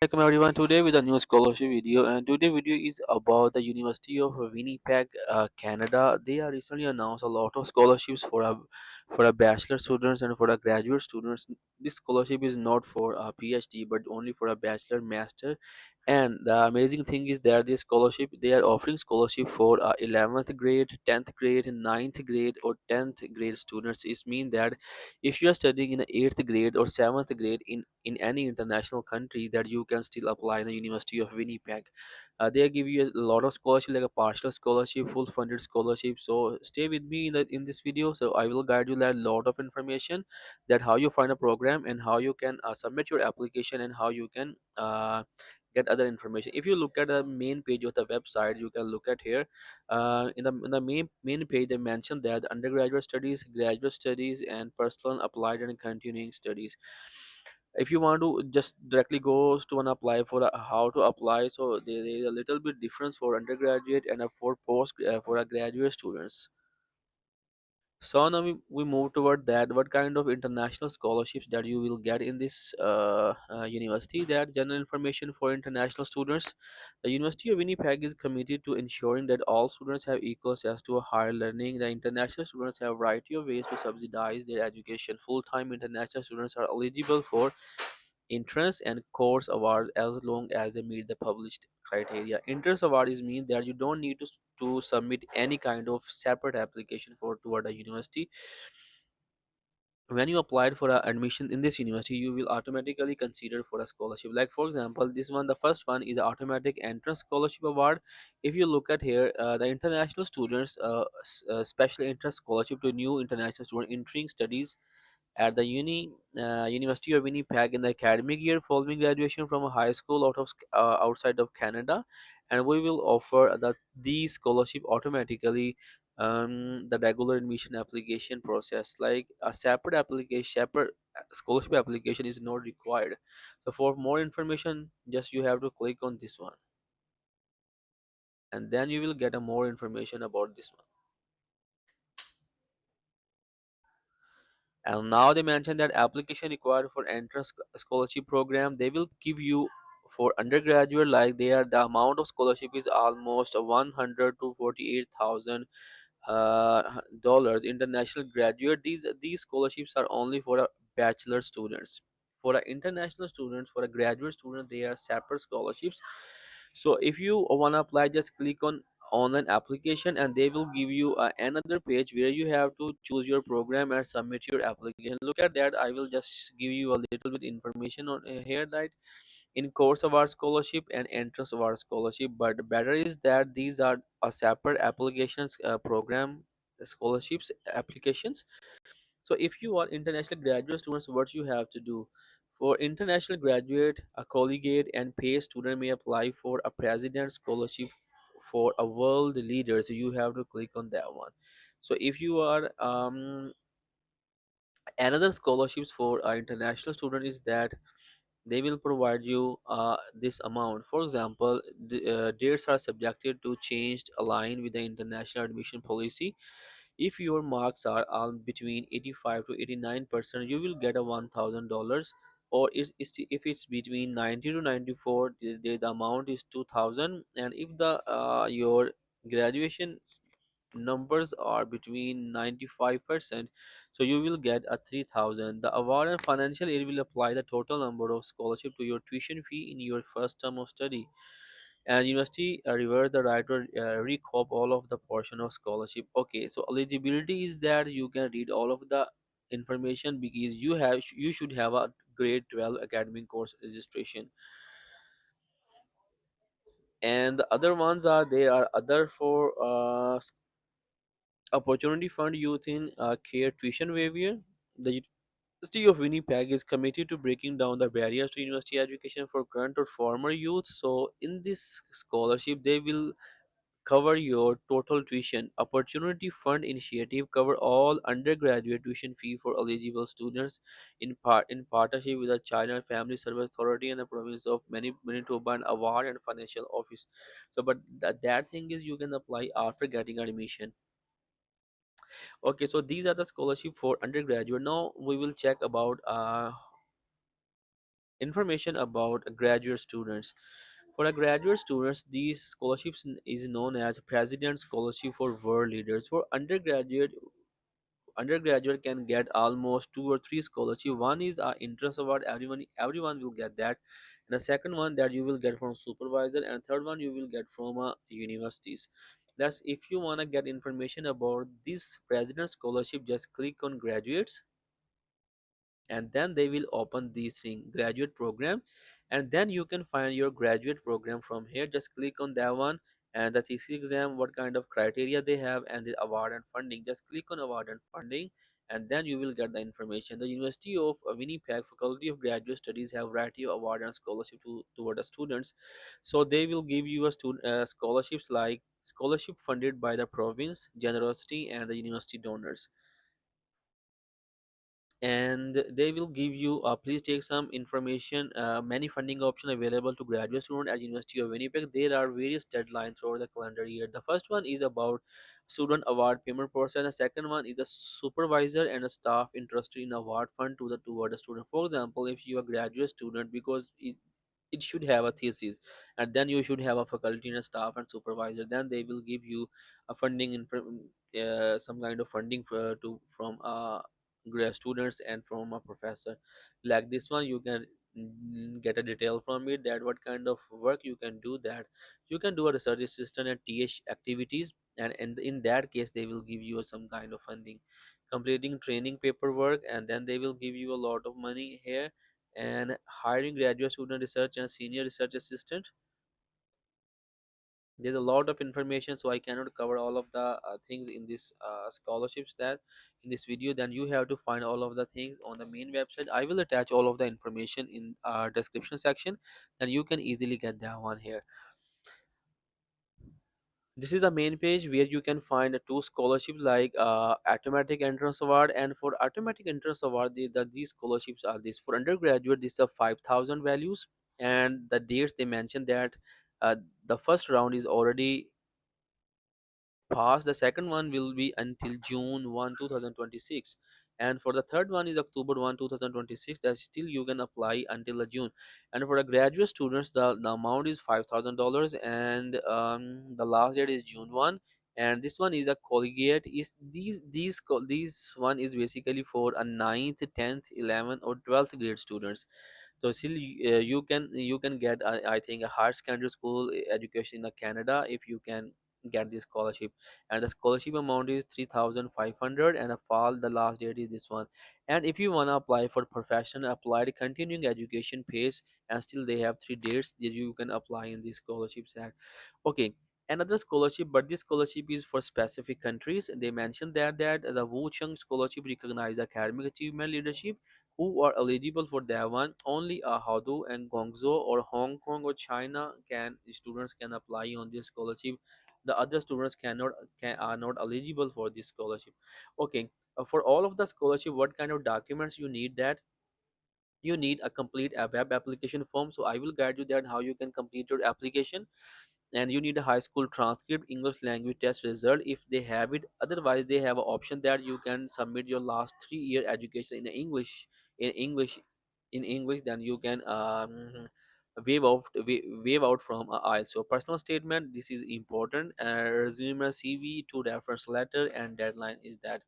Welcome everyone today with a new scholarship video, and today video is about the University of Winnipeg, Canada. They are recently announced a lot of scholarships for a bachelor students and for a graduate students. This scholarship is not for a PhD but only for a bachelor, master. And the amazing thing is that this scholarship they are offering scholarship for 11th grade, 10th grade, ninth grade, or 10th grade students. It means that if you are studying in 8th grade or 7th grade in any international country, that you can still apply in the University of Winnipeg. They give you a lot of scholarship, like a partial scholarship, full funded scholarship. So stay with me in this video, so I will guide you a lot of information, that how you find a program and how you can submit your application and how you can get other information. If you look at the main page of the website, you can look at here. In the main page, they mentioned that the undergraduate studies, graduate studies, and personal, applied, and continuing studies. If you want to just directly goes to and apply for how to apply, so there is a little bit difference for undergraduate and for post for a graduate students. So now we move toward that. What kind of international scholarships that you will get in this university? That general information for international students. The University of Winnipeg is committed to ensuring that all students have equal access to a higher learning. The international students have a variety of ways to subsidize their education. Full-time international students are eligible for entrance and course awards as long as they meet the published criteria. Entrance award is mean that you don't need to submit any kind of separate application for toward a university. When you applied for a admission in this university, you will automatically consider for a scholarship. Like for example, this one, the first one is the automatic entrance scholarship award. If you look at here, the international students special interest scholarship to new international student entering studies at the University of Winnipeg in the academic year following graduation from a high school outside of Canada, and we will offer these scholarship automatically. The regular admission application process, like a separate scholarship application is not required. So for more information, just you have to click on this one, and then you will get a more information about this one. And now they mention that application required for entrance scholarship program, they will give you for undergraduate, like they are, the amount of scholarship is almost 100 to 48,000 dollars. International graduate, these scholarships are only for a bachelor students. For a international students, for a graduate student, they are separate scholarships. So if you want to apply, just click on online application, and they will give you another page where you have to choose your program and submit your application. Look at that. I will just give you a little bit information on here, that in course of our scholarship and entrance of our scholarship, but better is that these are a separate applications program scholarships applications. So if you are international graduate students, what you have to do: for international graduate, a collegiate and pay student may apply for a president scholarship for a world leader. So you have to click on that one. So if you are another scholarships for an international student is that they will provide you this amount. For example, dates are subjected to changed align with the international admission policy. If your marks are between 85 to 89%, you will get a $1,000. Or if it's between 90 to 94, the amount is 2,000. And if the your graduation numbers are between 95%, so you will get a 3,000. The award and financial aid will apply the total number of scholarship to your tuition fee in your first term of study, and university reverse the right to recoup all of the portion of scholarship. Okay, so eligibility is that you can read all of the information, because you should have a grade 12 academic course registration. And the other ones are, there are other for opportunity fund youth in care tuition waiver. The University of Winnipeg is committed to breaking down the barriers to university education for current or former youth. So in this scholarship, they will cover your total tuition. Opportunity fund initiative cover all undergraduate tuition fee for eligible students, in partnership with the Child and Family Service Authority and the province of Manitoba, and award and financial office. So but that thing is, you can apply after getting admission. Okay, so these are the scholarship for undergraduate. Now we will check about Information about graduate students. For a graduate students, these scholarships is known as President Scholarship for World Leaders. For undergraduate can get almost two or three scholarship. One is interest award, everyone will get that, and the second one that you will get from supervisor, and third one you will get from universities. That's if you want to get information about this president scholarship, just click on graduates, and then they will open this thing graduate program, and then you can find your graduate program from here. Just click on that one, and the thesis exam, what kind of criteria they have, and the award and funding. Just click on award and funding, and then you will get the information. The University of Winnipeg Faculty of Graduate Studies have variety of award and scholarship toward the students. So they will give you a student scholarships like scholarship funded by the province, generosity, and the university donors, and they will give you please take some information. Many funding options available to graduate student at University of Winnipeg. There are various deadlines throughout the calendar year. The first one is about student award payment process. The second one is a supervisor and a staff interested in award fund to the toward the student. For example, if you are a graduate student, because it should have a thesis, and then you should have a faculty and a staff and supervisor, then they will give you a funding some kind of funding to from grad students and from a professor. Like this one, you can get a detail from it that what kind of work you can do, that you can do a research assistant and th activities, and in that case they will give you some kind of funding. Completing training paperwork, and then they will give you a lot of money here. And hiring graduate student research and senior research assistant, there's a lot of information, so I cannot cover all of the things in this scholarships that in this video. Then you have to find all of the things on the main website. I will attach all of the information in description section, then you can easily get that one here. This is the main page where you can find two scholarships like automatic entrance award. And for automatic entrance award, these scholarships are this. For undergraduate, this is 5,000 values, and the dates they mentioned that uh, the first round is already pass. The second one will be until June 1, 2026, and for the third one is October 1, 2026. That still you can apply until the June. And for the graduate students, the amount is $5,000, and the last date is June 1. And this one is a collegiate. Is these one is basically for a ninth, 10th, 11th, or 12th grade students. So still you can get I think a higher secondary school education in Canada if you can get this scholarship. And the scholarship amount is 3,500, and a fall the last date is this one. And if you want to apply for professional applied continuing education phase, and still they have three dates that you can apply in these scholarships at. Okay, another scholarship, but this scholarship is for specific countries. They mentioned that the Wu Cheng scholarship recognize academic achievement leadership. Who are eligible for that one? Only Hado and Guangzhou or Hong Kong or China can students can apply on this scholarship. The other students are not eligible for this scholarship. Okay, for all of the scholarship, what kind of documents you need? That you need a complete web application form. So I will guide you that how you can complete your application. And you need a high school transcript, English language test result if they have it. Otherwise they have an option that you can submit your last 3 year education in english in English. Then you can waive out from IELTS. So personal statement, this is important, resume, CV, two reference letter, and deadline is that.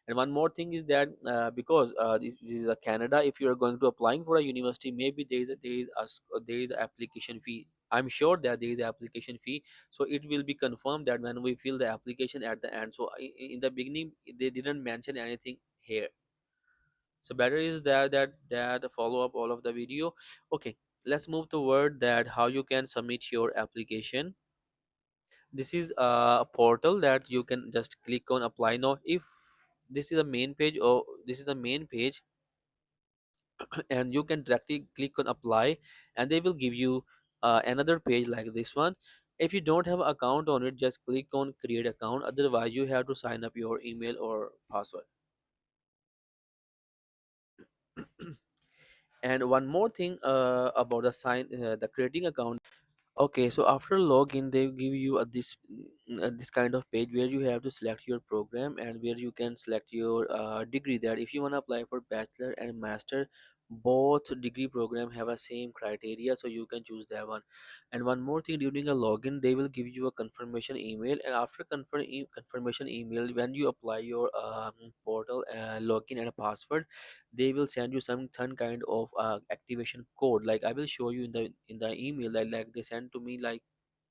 And one more thing is that because this is a Canada, if you are going to applying for a university, maybe there is a application fee. I'm sure that there is a application fee, so it will be confirmed that when we fill the application at the end. So in the beginning they didn't mention anything here. So better is that follow up all of the video. Okay, let's move toward that how you can submit your application. This is a portal that you can just click on apply now. If this is a main page, or this is a main page, and you can directly click on apply, and they will give you another page like this one. If you don't have an account on it, just click on create account. Otherwise you have to sign up your email or password. And one more thing about the creating account. Okay, so after login, they give you this kind of page where you have to select your program, and where you can select your degree. That if you want to apply for bachelor and master, both degree program have a same criteria, so you can choose that one. And one more thing, during a login they will give you a confirmation email, and after confirmation email, when you apply your portal login and a password, they will send you some kind of activation code. Like I will show you in the email that like they sent to me, like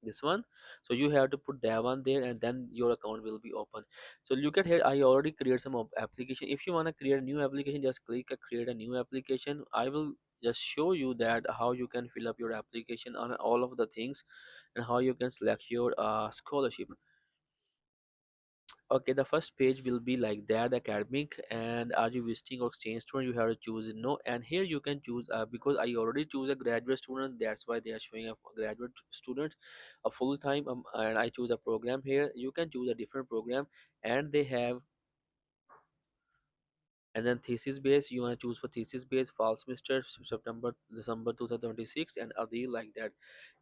this one. So you have to put that one there, and then your account will be open. So look at here, I already create some application. If you want to create a new application, just click create a new application. I will just show you that how you can fill up your application on all of the things, and how you can select your scholarship. Okay, the first page will be like that, academic, and are you visiting or exchange student, you have to choose no. And here you can choose because I already choose a graduate student, that's why they are showing a graduate student, a full time, and I choose a program. Here you can choose a different program, and they have. And then thesis base, you want to choose for thesis base fall semester, September December 2026, and other like that.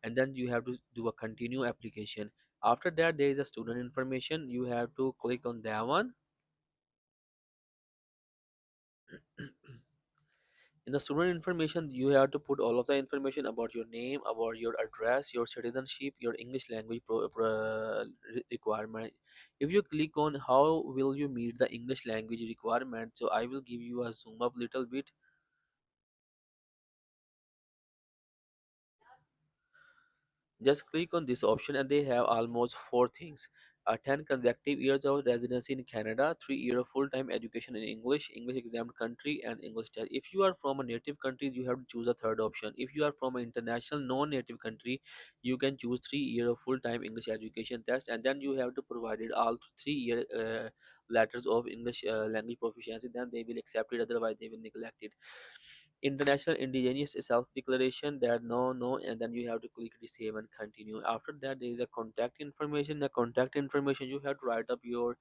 And then you have to do a continue application. After that there is a student information, you have to click on that one. In the student information, you have to put all of the information about your name, about your address, your citizenship, your English language requirement. If you click on how will you meet the English language requirement, so I will give you a zoom up little bit. Just click on this option, and they have almost four things. 10 consecutive years of residency in Canada, 3 years of full-time education in English, English exempt country, and English test. If you are from a native country, you have to choose a third option. If you are from an international non-native country, you can choose 3 years of full-time English education test, and then you have to provide it all 3 year letters of English language proficiency. Then they will accept it, otherwise they will neglect it. International indigenous self-declaration, that no, and then you have to click receive and continue. After that there is a contact information. The contact information, you have to write up your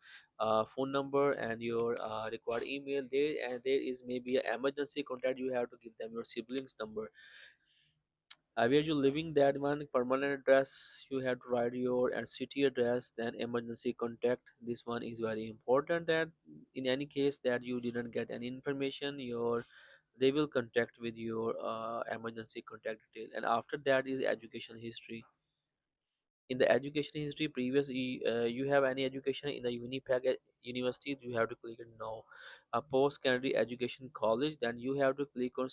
phone number and your required email there, and there is maybe an emergency contact, you have to give them your siblings number. Where you living, that one permanent address, you have to write your and city address, then emergency contact. This one is very important, that in any case that you didn't get any information, your they will contact with your emergency contact detail. And after that is education history. In the education history, previously you have any education in the Winnipeg University, you have to click on no. A post secondary education college, then you have to click on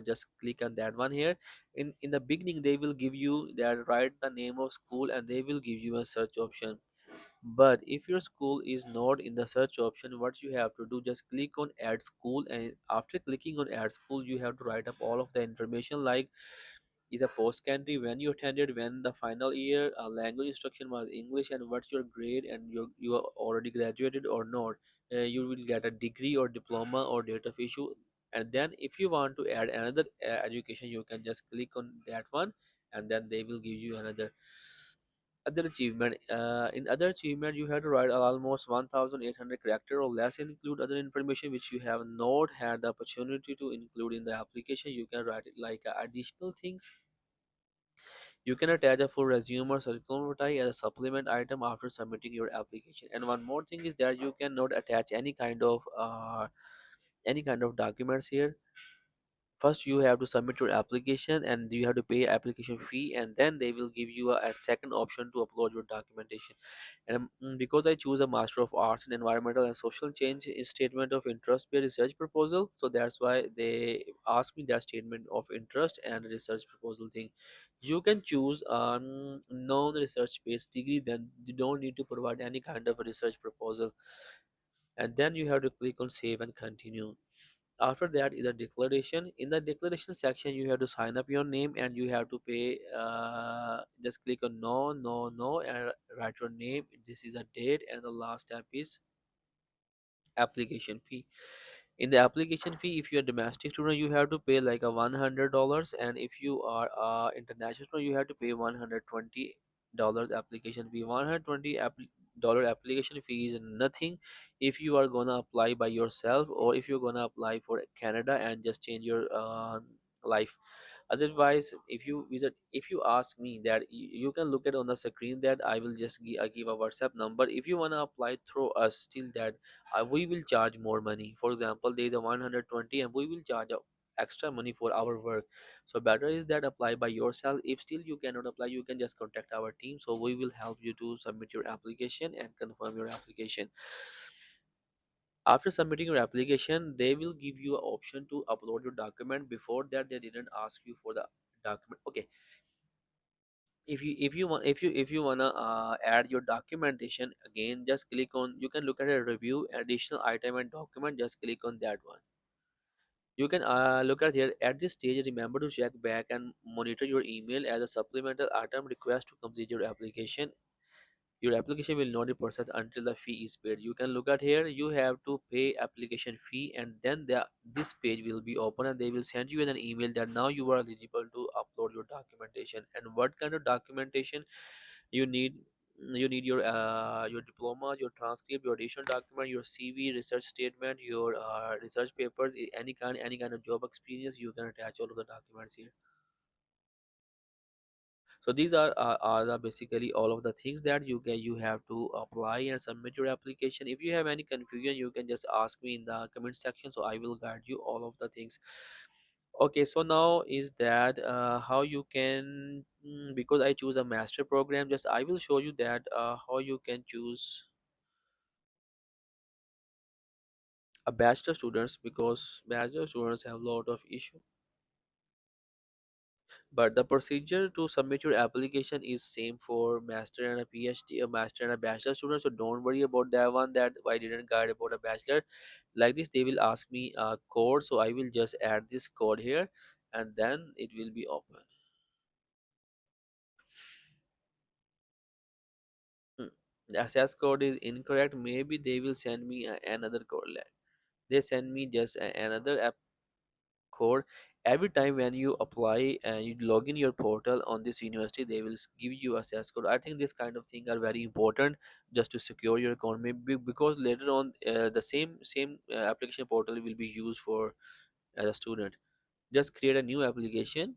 just click on that one here. In the beginning they will give you that, write the name of school, and they will give you a search option. But if your school is not in the search option, what you have to do, just click on add school, and after clicking on add school, you have to write up all of the information, like is a post country, when you attended, when the final year, language instruction was English, and what's your grade, and you are already graduated or not. You will get a degree or diploma or date of issue. And then if you want to add another education, you can just click on that one, and then they will give you another other achievement. In other achievement, you have to write almost 1,800 character or less, and include other information which you have not had the opportunity to include in the application. You can write it like additional things. You can attach a full resume or curriculum as a supplement item after submitting your application. And one more thing is that you cannot attach any kind of documents here. First you have to submit your application, and you have to pay application fee, and then they will give you a second option to upload your documentation. And because I choose a Master of Arts in Environmental and Social Change in statement of interest based research proposal, so that's why they ask me that statement of interest and research proposal thing. You can choose non-research based degree, then you don't need to provide any kind of a research proposal. And then you have to click on save and continue. After that is a declaration. In the declaration section, you have to sign up your name, and you have to pay, just click on no, and write your name. This is a date, and the last step is application fee. In the application fee, if you're a domestic student, you have to pay like a $100, and if you are international student, you have to pay $120 application fee. $120 application fee is nothing if you are gonna apply by yourself, or if you're gonna apply for Canada and just change your life. Otherwise, if you ask me that you can look at on the screen that I will just give a WhatsApp number. If you want to apply through us, still that we will charge more money. For example, there is a 120 and we will charge extra money for our work. So better is that apply by yourself. If still you cannot apply, you can just contact our team, so we will help you to submit your application and confirm your application. After submitting your application, they will give you an option to upload your document. Before that, they didn't ask you for the document. Okay, if you wanna add your documentation again, just click on, you can look at a review additional item and document, just click on that one. You can look at here. At this stage, remember to check back and monitor your email as a supplemental item request to complete your application. Your application will not be processed until the fee is paid. You can look at here, you have to pay application fee, and then this page will be open and they will send you an email that now you are eligible to upload your documentation. And what kind of documentation you need? You need your diploma, your transcript, your additional document, your CV, research statement, your research papers, any kind of job experience. You can attach all of the documents here. So these are the basically all of the things that you have to apply and submit your application. If you have any confusion, you can just ask me in the comment section, so I will guide you all of the things. Okay, so now is that how you can because I choose a master program, just I will show you that how you can choose a bachelor students, because bachelor students have a lot of issue. But the procedure to submit your application is same for master and a PhD, a master and a bachelor student. So don't worry about that one. That I didn't guide about a bachelor. Like this, they will ask me a code, so I will just add this code here, and then it will be open. Hmm. The access code is incorrect. Maybe they will send me another code. They send me just another code. Every time when you apply and you log in your portal on this university, they will give you access code. I think this kind of thing are very important just to secure your account. Maybe because later on the same application portal will be used for as a student. Just create a new application,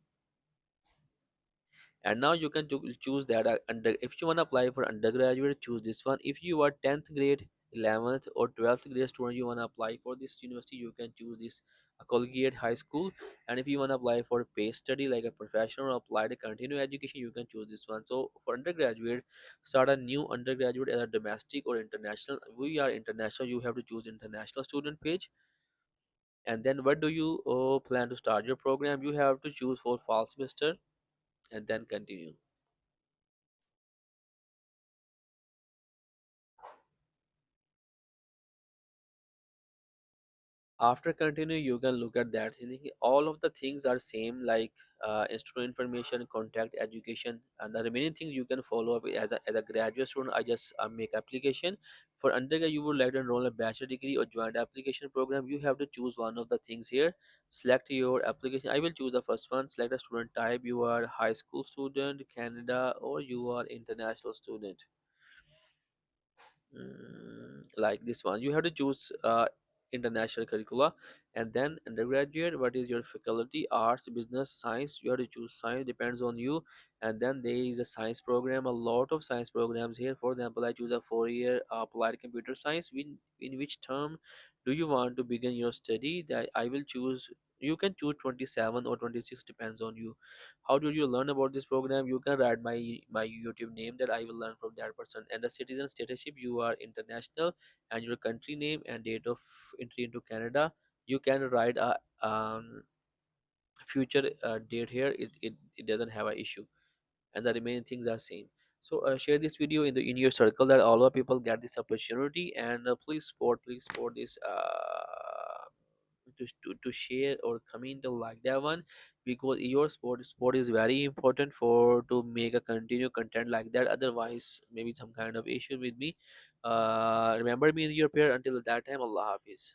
and now you can choose that under, if you want to apply for undergraduate, choose this one. If you are 10th grade, 11th or 12th grade student, you want to apply for this university, you can choose this collegiate high school. And if you want to apply for pay study like a professional or applied continuing education, you can choose this one. So for undergraduate, start a new undergraduate as a domestic or international. We are international, you have to choose international student page. And then what do you plan to start your program, you have to choose for fall semester and then continue. After continue, you can look at that thing. All of the things are same, like instrument information, contact, education, and the remaining things you can follow up as a graduate student. I just make application. For undergrad, you would like to enroll a bachelor degree or joint application program, you have to choose one of the things here. Select your application. I will choose the first one. Select a student type, you are high school student, Canada, or you are international student. Like this one, you have to choose international curricula. And then undergraduate, what is your faculty, arts, business, science, you have to choose science, depends on you. And then there is a science program, a lot of science programs here. For example, I choose a 4 year applied computer science. In which term do you want to begin your study, that I will choose. You can choose 27 or 26, depends on you. How do you learn about this program, you can write my YouTube name, that I will learn from that person. And the citizen statusship, you are international. And your country name and date of entry into Canada, you can write a future date here. It doesn't have a issue. And the remaining things are same. So share this video in your circle, that all the people get this opportunity. And please support this to share or comment or like that one, because your sport is very important for to make a continue content like that. Otherwise maybe some kind of issue with me. Remember me in your prayer. Until that time, Allah Hafiz.